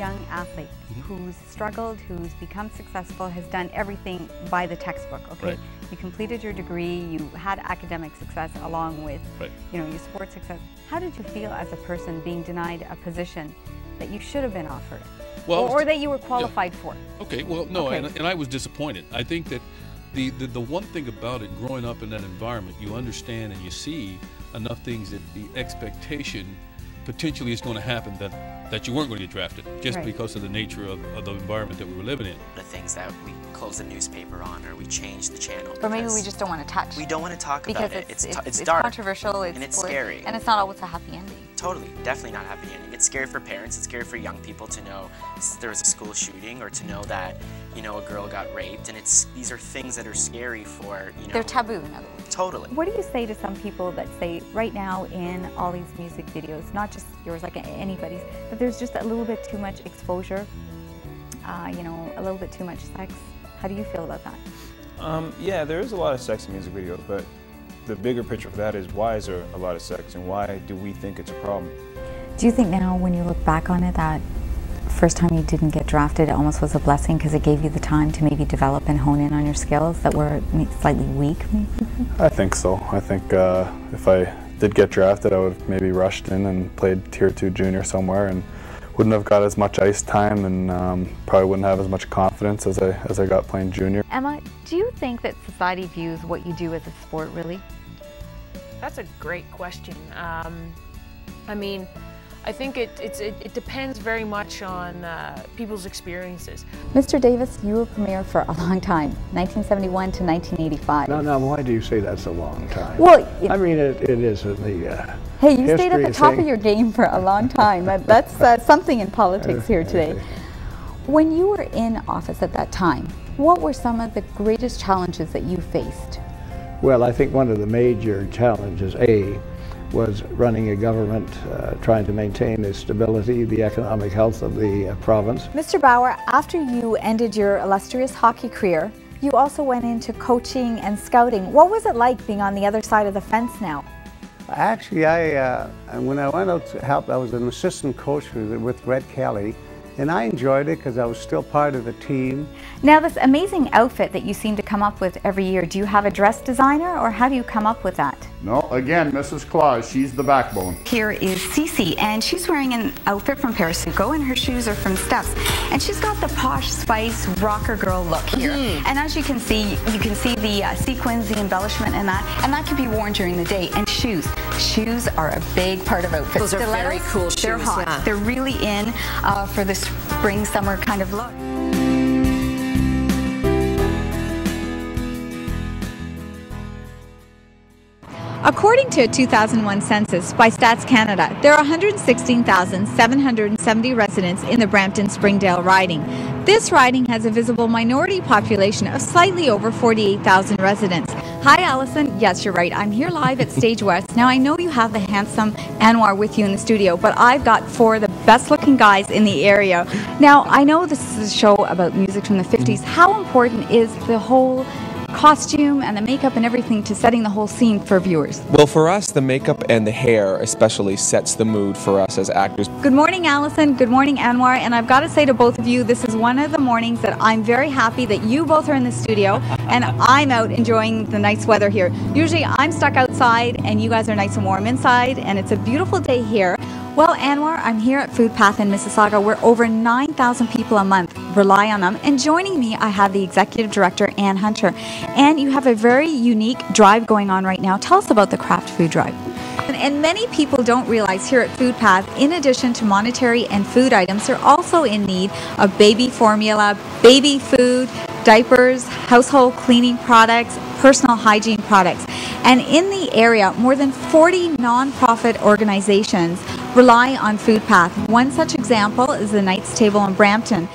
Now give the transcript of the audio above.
young athlete who's struggled, who's become successful, has done everything by the textbook, okay? Right. You completed your degree, you had academic success along with, you know, your sports success. How did you feel as a person being denied a position that you should have been offered? Well, or that you were qualified for? Okay, well, no, and I was disappointed. I think that the one thing about it, growing up in that environment, you understand and you see enough things that the expectation potentially is going to happen that you weren't going to get drafted just because of the nature of the environment that we were living in. The things that we close the newspaper on, or we change the channel. Or maybe we just don't want to touch. We don't want to talk about it. It's dark. Controversial, and it's scary. And it's not always a happy ending. Totally, definitely not a happy ending. It's scary for parents, it's scary for young people to know there was a school shooting, or to know that, you know, a girl got raped, and these are things that are scary for, you know. They're taboo, in other words. Totally. What do you say to some people that say right now in all these music videos, not just yours, like anybody's, that there's just a little bit too much exposure, you know, a little bit too much sex? How do you feel about that? Yeah, there is a lot of sex in music videos, but the bigger picture of that is, why is there a lot of sex, and why do we think it's a problem? Do you think now, when you look back on it, that first time you didn't get drafted, it almost was a blessing because it gave you the time to maybe develop and hone in on your skills that were slightly weak, maybe? I think so. I think if I did get drafted, I would have maybe rushed in and played Tier 2 junior somewhere, and wouldn't have got as much ice time, and probably wouldn't have as much confidence as I got playing junior. Emma, do you think that society views what you do as a sport, really? That's a great question. I mean, I think it depends very much on people's experiences. Mr. Davis, you were premier for a long time, 1971 to 1985. Now, why do you say that's a long time? Well, I mean, it is in the hey, you stayed at the top of your game for a long time. That's something in politics here today. When you were in office at that time, what were some of the greatest challenges that you faced? Well, I think one of the major challenges, was running a government, trying to maintain the stability, the economic health of the province. Mr. Bauer, after you ended your illustrious hockey career, you also went into coaching and scouting. What was it like being on the other side of the fence now? Actually, when I went out to help, I was an assistant coach with Red Kelly, and I enjoyed it because I was still part of the team. Now, this amazing outfit that you seem to come up with every year, do you have a dress designer, or how do you come up with that? No, again, Mrs. Claus, she's the backbone. Here is Cece, and she's wearing an outfit from Parasuco, and her shoes are from Steph's. And she's got the posh spice rocker girl look here. And as you can see the sequins, the embellishment and that can be worn during the day. And shoes. Shoes are a big part of outfits. Those are very cool shoes. They're hot. Yeah. They're really in for the spring, summer kind of look. According to a 2001 census by Stats Canada, there are 116,770 residents in the Brampton-Springdale riding. This riding has a visible minority population of slightly over 48,000 residents. Hi, Allison. Yes, you're right. I'm here live at Stage West. Now, I know you have the handsome Anwar with you in the studio, but I've got four of the best-looking guys in the area. Now, I know this is a show about music from the 50s. How important is the whole costume and the makeup and everything to setting the whole scene for viewers? Well, for us, the makeup and the hair especially sets the mood for us as actors. Good morning, Allison. Good morning, Anwar. And I've got to say to both of you, this is one of the mornings that I'm very happy that you both are in the studio and I'm out enjoying the nice weather here. Usually I'm stuck outside and you guys are nice and warm inside, and it's a beautiful day here. Well, Anwar, I'm here at Food Path in Mississauga, where over 9,000 people a month rely on them. And joining me, I have the Executive Director, Ann Hunter. And you have a very unique drive going on right now. Tell us about the Craft Food Drive. And many people don't realize here at Food Path, in addition to monetary and food items, they're also in need of baby formula, baby food, diapers, household cleaning products, personal hygiene products. And in the area, more than 40 nonprofit organizations rely on Food Path. One such example is the Knights Table in Brampton.